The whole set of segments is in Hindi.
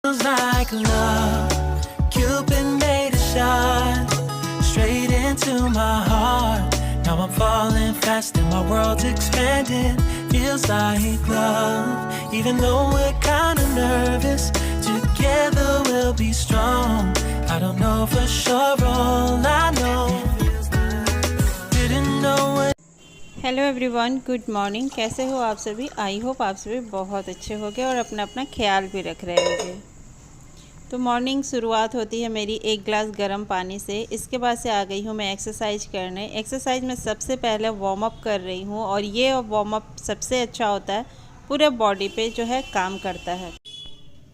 Feels like love, Cupid made a shot straight into my heart. Now I'm falling fast and my world's expanding. Feels like love, even though we're kinda nervous. Together we'll be strong. I don't know for sure, all I know. Didn't know what. Hello everyone, good morning. कैसे हो आप सभी? आई होप आप सभी बहुत अच्छे होंगे और अपना अपना ख्याल भी रख रहे होंगे। तो मॉर्निंग शुरुआत होती है मेरी एक गिलास गर्म पानी से। इसके बाद से आ गई हूँ मैं एक्सरसाइज करने। एक्सरसाइज में सबसे पहले वार्म अप कर रही हूँ और ये वार्म अप सबसे अच्छा होता है, पूरे बॉडी पे जो है काम करता है।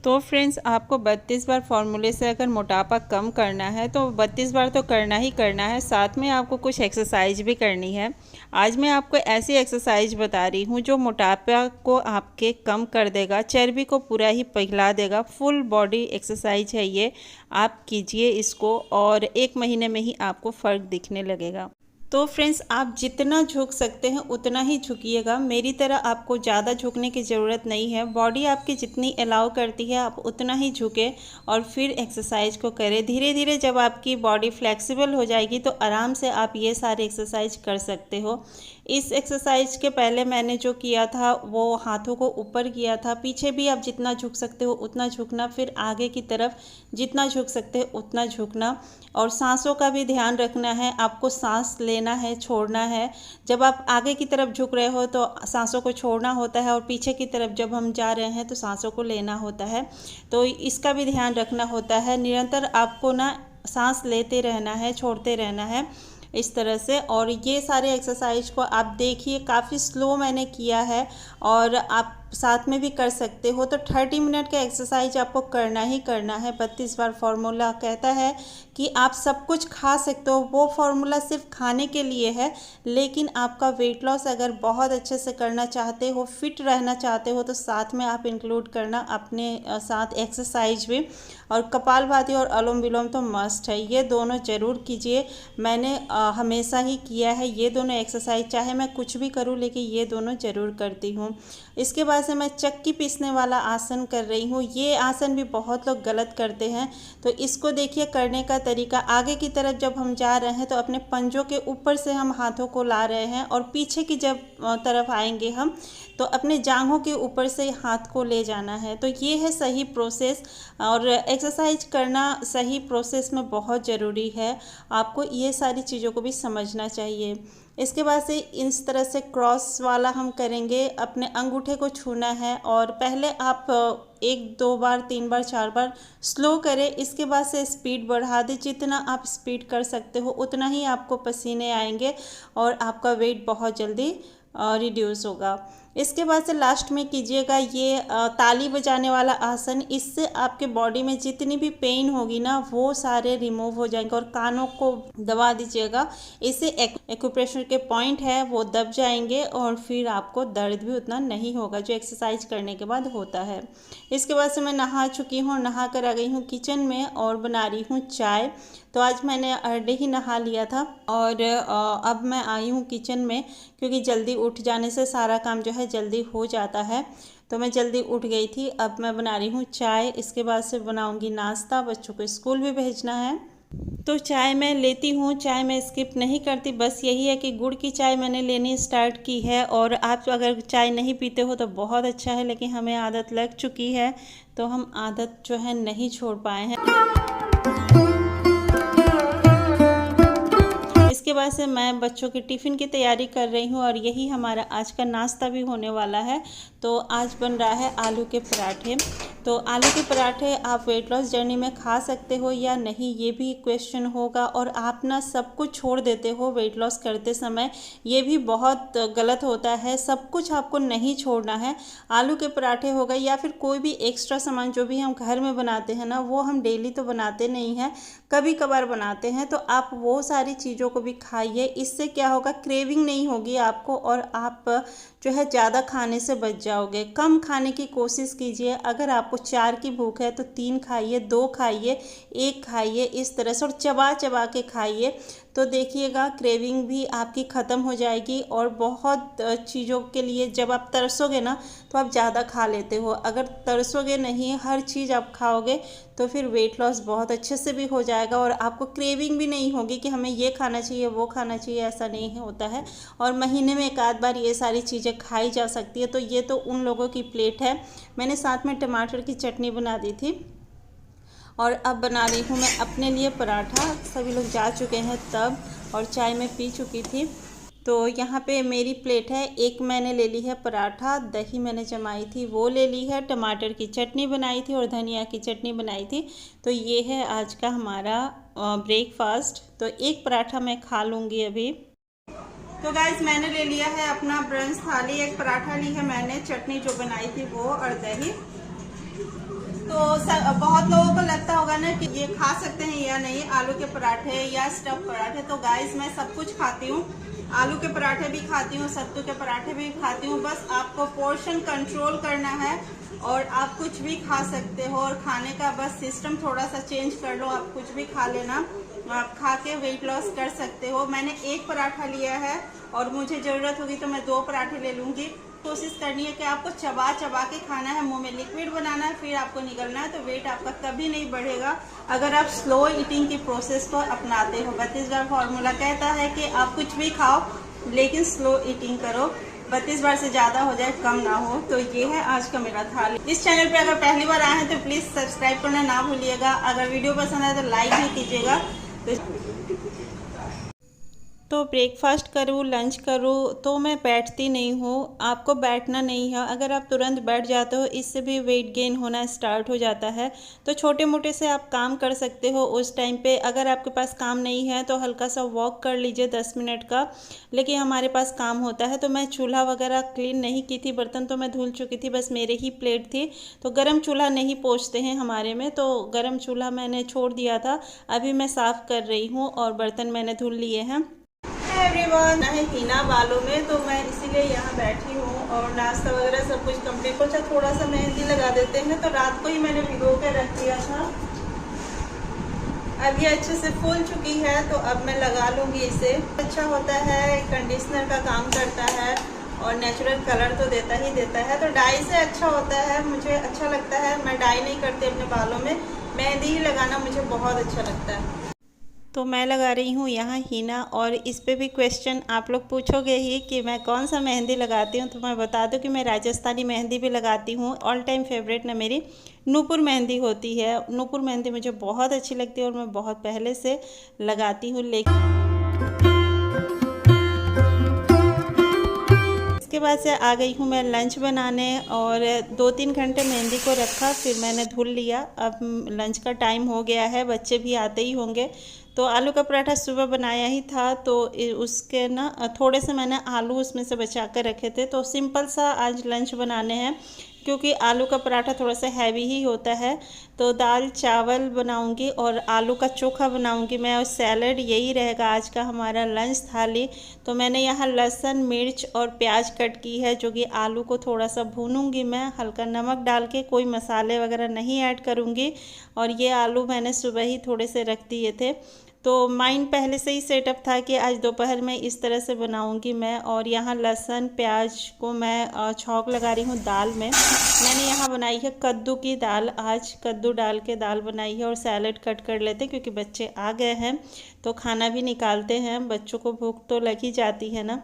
तो फ्रेंड्स, आपको 32 बार फार्मूले से अगर मोटापा कम करना है तो 32 बार तो करना ही करना है, साथ में आपको कुछ एक्सरसाइज भी करनी है। आज मैं आपको ऐसी एक्सरसाइज बता रही हूँ जो मोटापा को आपके कम कर देगा, चर्बी को पूरा ही पिघला देगा। फुल बॉडी एक्सरसाइज है ये, आप कीजिए इसको और 1 महीने में ही आपको फ़र्क दिखने लगेगा। तो फ्रेंड्स, आप जितना झुक सकते हैं उतना ही झुकिएगा। मेरी तरह आपको ज़्यादा झुकने की ज़रूरत नहीं है। बॉडी आपकी जितनी अलाउ करती है आप उतना ही झुके और फिर एक्सरसाइज को करें। धीरे धीरे जब आपकी बॉडी फ्लेक्सिबल हो जाएगी तो आराम से आप ये सारे एक्सरसाइज कर सकते हो। इस एक्सरसाइज के पहले मैंने जो किया था वो हाथों को ऊपर किया था। पीछे भी आप जितना झुक सकते हो उतना झुकना, फिर आगे की तरफ जितना झुक सकते हो उतना झुकना। और सांसों का भी ध्यान रखना है, आपको सांस लेना है, छोड़ना है। जब आप आगे की तरफ झुक रहे हो तो सांसों को छोड़ना होता है और पीछे की तरफ जब हम जा रहे हैं तो सांसों को लेना होता है। तो इसका भी ध्यान रखना होता है। निरंतर आपको ना सांस लेते रहना है, छोड़ते रहना है, इस तरह से। और ये सारे एक्सरसाइज को आप देखिए, काफ़ी स्लो मैंने किया है और आप साथ में भी कर सकते हो। तो 30 मिनट का एक्सरसाइज आपको करना ही करना है। 32 बार फार्मूला कहता है कि आप सब कुछ खा सकते हो, वो फार्मूला सिर्फ खाने के लिए है। लेकिन आपका वेट लॉस अगर बहुत अच्छे से करना चाहते हो, फिट रहना चाहते हो, तो साथ में आप इंक्लूड करना अपने साथ एक्सरसाइज भी। और कपालभाति और अनुलोम विलोम तो मस्ट है, ये दोनों ज़रूर कीजिए। मैंने हमेशा ही किया है ये दोनों एक्सरसाइज, चाहे मैं कुछ भी करूँ लेकिन ये दोनों ज़रूर करती हूँ। इसके बाद से मैं चक्की पीसने वाला आसन कर रही हूँ। ये आसन भी बहुत लोग गलत करते हैं, तो इसको देखिए करने का तरीका। आगे की तरफ जब हम जा रहे हैं तो अपने पंजों के ऊपर से हम हाथों को ला रहे हैं और पीछे की जब तरफ आएंगे हम तो अपने जांघों के ऊपर से हाथ को ले जाना है। तो ये है सही प्रोसेस और एक्सरसाइज करना सही प्रोसेस में बहुत ज़रूरी है। आपको ये सारी चीज़ों को भी समझना चाहिए। इसके बाद से इस तरह से क्रॉस वाला हम करेंगे। अपने अंगूठे को छूना है और पहले आप 1 2 बार 3 बार 4 बार स्लो करें। इसके बाद से स्पीड बढ़ा दें। जितना आप स्पीड कर सकते हो उतना ही आपको पसीने आएंगे और आपका वेट बहुत जल्दी रिड्यूस होगा। इसके बाद से लास्ट में कीजिएगा ये ताली बजाने वाला आसन। इससे आपके बॉडी में जितनी भी पेन होगी ना वो सारे रिमूव हो जाएंगे। और कानों को दबा दीजिएगा, इससे एक्यूप्रेशर के पॉइंट है वो दब जाएंगे और फिर आपको दर्द भी उतना नहीं होगा जो एक्सरसाइज करने के बाद होता है। इसके बाद से मैं नहा चुकी हूँ, नहा कर आ गई हूँ किचन में और बना रही हूँ चाय। तो आज मैंने अर्धे ही नहा लिया था और अब मैं आई हूँ किचन में, क्योंकि जल्दी उठ जाने से सारा काम जो है जल्दी हो जाता है। तो मैं जल्दी उठ गई थी। अब मैं बना रही हूँ चाय। इसके बाद से बनाऊँगी नाश्ता, बच्चों को स्कूल भी भेजना है। तो चाय मैं लेती हूँ, चाय मैं स्किप नहीं करती। बस यही है कि गुड़ की चाय मैंने लेनी स्टार्ट की है। और आप अगर चाय नहीं पीते हो तो बहुत अच्छा है, लेकिन हमें आदत लग चुकी है तो हम आदत जो है नहीं छोड़ पाए हैं। इसके बाद से मैं बच्चों की टिफ़िन की तैयारी कर रही हूँ और यही हमारा आज का नाश्ता भी होने वाला है। तो आज बन रहा है आलू के पराठे। तो आलू के पराठे आप वेट लॉस जर्नी में खा सकते हो या नहीं, ये भी क्वेश्चन होगा। और आप ना सब कुछ छोड़ देते हो वेट लॉस करते समय, ये भी बहुत गलत होता है। सब कुछ आपको नहीं छोड़ना है। आलू के पराठे हो गए या फिर कोई भी एक्स्ट्रा सामान जो भी हम घर में बनाते हैं ना, वो हम डेली तो बनाते नहीं हैं, कभी कभार बनाते हैं। तो आप वो सारी चीज़ों को भी खाइए। इससे क्या होगा, क्रेविंग नहीं होगी आपको और आप जो है ज़्यादा खाने से बच जाओगे। कम खाने की कोशिश कीजिए। अगर आपको 4 की भूख है तो 3 खाइए, 2 खाइए, 1 खाइए, इस तरह से। और चबा चबा के खाइए। तो देखिएगा क्रेविंग भी आपकी ख़त्म हो जाएगी। और बहुत चीज़ों के लिए जब आप तरसोगे ना तो आप ज़्यादा खा लेते हो, अगर तरसोगे नहीं हर चीज़ आप खाओगे तो फिर वेट लॉस बहुत अच्छे से भी हो जाएगा और आपको क्रेविंग भी नहीं होगी कि हमें ये खाना चाहिए वो खाना चाहिए, ऐसा नहीं होता है। और महीने में एक आध बार ये सारी चीज़ें खाई जा सकती है। तो ये तो उन लोगों की प्लेट है। मैंने साथ में टमाटर की चटनी बना दी थी और अब बना रही हूँ मैं अपने लिए पराठा। सभी लोग जा चुके हैं तब, और चाय मैं पी चुकी थी। तो यहाँ पे मेरी प्लेट है, एक मैंने ले ली है पराठा, दही मैंने जमाई थी वो ले ली है, टमाटर की चटनी बनाई थी और धनिया की चटनी बनाई थी। तो ये है आज का हमारा ब्रेकफास्ट। तो एक पराठा मैं खा लूँगी अभी। तो गाइस मैंने ले लिया है अपना ब्रंच थाली, एक पराठा ली है मैंने, चटनी जो बनाई थी वो और दही। तो बहुत लोगों को लगता होगा ना कि ये खा सकते हैं या नहीं, आलू के पराठे या स्टफ पराठे। तो गाइस मैं सब कुछ खाती हूँ, आलू के पराठे भी खाती हूँ, सत्तू के पराठे भी खाती हूँ। बस आपको पोर्शन कंट्रोल करना है और आप कुछ भी खा सकते हो। और खाने का बस सिस्टम थोड़ा सा चेंज कर लो, आप कुछ भी खा लेना, आप खा के वेट लॉस कर सकते हो। मैंने एक पराठा लिया है और मुझे ज़रूरत होगी तो मैं 2 पराठे ले लूँगी। कोशिश करनी है कि आपको चबा चबा के खाना है, मुंह में लिक्विड बनाना है, फिर आपको निगलना है। तो वेट आपका कभी नहीं बढ़ेगा अगर आप स्लो ईटिंग की प्रोसेस को अपनाते हो। 32 बार फार्मूला कहता है कि आप कुछ भी खाओ लेकिन स्लो ईटिंग करो, 32 बार से ज़्यादा हो जाए कम ना हो। तो ये है आज का मेरा थाली। इस चैनल पे अगर पहली बार आए हैं तो प्लीज़ सब्सक्राइब करना ना भूलिएगा। अगर वीडियो पसंद आए तो लाइक भी कीजिएगा। तो ब्रेकफास्ट करूँ लंच करूँ तो मैं बैठती नहीं हूँ, आपको बैठना नहीं है। अगर आप तुरंत बैठ जाते हो इससे भी वेट गेन होना स्टार्ट हो जाता है। तो छोटे मोटे से आप काम कर सकते हो उस टाइम पे। अगर आपके पास काम नहीं है तो हल्का सा वॉक कर लीजिए 10 मिनट का। लेकिन हमारे पास काम होता है तो मैं चूल्हा वगैरह क्लीन नहीं की थी, बर्तन तो मैं धुल चुकी थी, बस मेरे ही प्लेट थी। तो गरम चूल्हा नहीं पोंछते हैं हमारे में, तो गरम चूल्हा मैंने छोड़ दिया था। अभी मैं साफ़ कर रही हूँ और बर्तन मैंने धुल लिए हैं। एवरीवन है हिना बालों में, तो मैं इसीलिए यहाँ बैठी हूँ और नाश्ता वगैरह सब कुछ कंप्लीट। कुछ थोड़ा सा मेहंदी लगा देते हैं, तो रात को ही मैंने भिगो के रख दिया था। अब ये अच्छे से फूल चुकी है तो अब मैं लगा लूँगी इसे। अच्छा होता है, कंडीशनर का काम करता है और नेचुरल कलर तो देता ही देता है। तो डाई से अच्छा होता है, मुझे अच्छा लगता है। मैं डाई नहीं करती अपने बालों में, मेहंदी ही लगाना मुझे बहुत अच्छा लगता है। तो मैं लगा रही हूँ यहाँ हीना। और इस पे भी क्वेश्चन आप लोग पूछोगे ही कि मैं कौन सा मेहंदी लगाती हूँ। तो मैं बता दूँ कि मैं राजस्थानी मेहंदी भी लगाती हूँ। ऑल टाइम फेवरेट ना मेरी नूपुर मेहंदी होती है। नूपुर मेहंदी मुझे बहुत अच्छी लगती है और मैं बहुत पहले से लगाती हूँ। लेकिन इसके बाद से आ गई हूँ मैं लंच बनाने और 2-3 घंटे मेहंदी को रखा, फिर मैंने धुल लिया। अब लंच का टाइम हो गया है, बच्चे भी आते ही होंगे। तो आलू का पराठा सुबह बनाया ही था, तो उसके ना थोड़े से मैंने आलू उसमें से बचा कर रखे थे। तो सिंपल सा आज लंच बनाने हैं क्योंकि आलू का पराठा थोड़ा सा हैवी ही होता है। तो दाल चावल बनाऊंगी और आलू का चोखा बनाऊंगी मैं, और सैलड। यही रहेगा आज का हमारा लंच थाली। तो मैंने यहाँ लहसुन मिर्च और प्याज कट की है, जो कि आलू को थोड़ा सा भूनूंगी मैं हल्का नमक डाल के, कोई मसाले वगैरह नहीं ऐड करूँगी। और ये आलू मैंने सुबह ही थोड़े से रख दिए थे, तो माइंड पहले से ही सेटअप था कि आज दोपहर में इस तरह से बनाऊंगी मैं। और यहाँ लहसुन प्याज को मैं छौंक लगा रही हूँ दाल में। मैंने यहाँ बनाई है कद्दू की दाल, आज कद्दू डाल के दाल बनाई है। और सैलेड कट कर लेते हैं क्योंकि बच्चे आ गए हैं तो खाना भी निकालते हैं, बच्चों को भूख तो लग ही जाती है ना।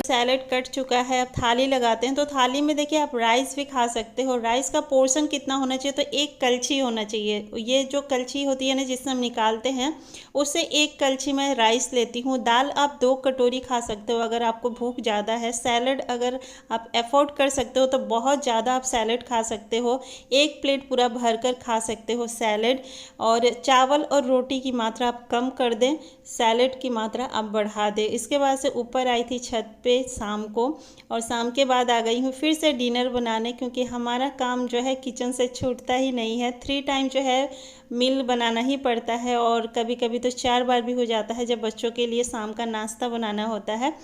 सैलेड कट चुका है, अब थाली लगाते हैं। तो थाली में देखिए आप राइस भी खा सकते हो। राइस का पोर्शन कितना होना चाहिए, तो 1 कलछी होना चाहिए। ये जो कलछी होती है ना जिससे हम निकालते हैं, उससे 1 कलछी मैं राइस लेती हूँ। दाल आप 2 कटोरी खा सकते हो अगर आपको भूख ज़्यादा है। सैलेड अगर आप अफोर्ड कर सकते हो तो बहुत ज़्यादा आप सैलेड खा सकते हो, 1 प्लेट पूरा भर कर खा सकते हो सैलेड। और चावल और रोटी की मात्रा आप कम कर दें, सैलेड की मात्रा आप बढ़ा दें। इसके बाद से ऊपर आई थी छत पे शाम को, और शाम के बाद आ गई हूँ फिर से डिनर बनाने, क्योंकि हमारा काम जो है किचन से छूटता ही नहीं है। 3 टाइम जो है मील बनाना ही पड़ता है, और कभी कभी तो 4 बार भी हो जाता है जब बच्चों के लिए शाम का नाश्ता बनाना होता है।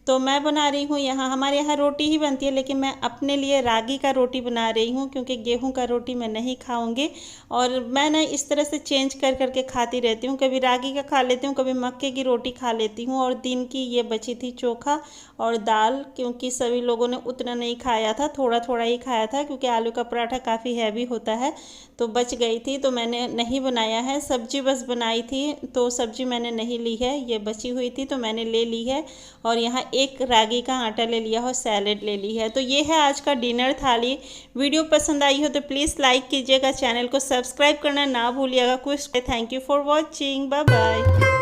तो मैं बना रही हूँ यहाँ, हमारे यहाँ रोटी ही बनती है, लेकिन मैं अपने लिए रागी का रोटी बना रही हूँ क्योंकि गेहूं का रोटी मैं नहीं खाऊंगी। और मैं ना इस तरह से चेंज कर करके खाती रहती हूँ, कभी रागी का खा लेती हूँ, कभी मक्के की रोटी खा लेती हूँ। और दिन की ये बची थी चोखा और दाल, क्योंकि सभी लोगों ने उतना नहीं खाया था, थोड़ा थोड़ा ही खाया था, क्योंकि आलू का पराठा काफ़ी हैवी होता है। तो बच गई थी तो मैंने नहीं बनाया है। सब्जी बस बनाई थी, तो सब्जी मैंने नहीं ली है, ये बची हुई थी तो मैंने ले ली है। और यहाँ एक रागी का आटा ले लिया और सैलेड ले ली है। तो ये है आज का डिनर थाली। वीडियो पसंद आई हो तो प्लीज़ लाइक कीजिएगा, चैनल को सब्सक्राइब करना ना भूलिएगा। कुछ thank you for watching, bye bye.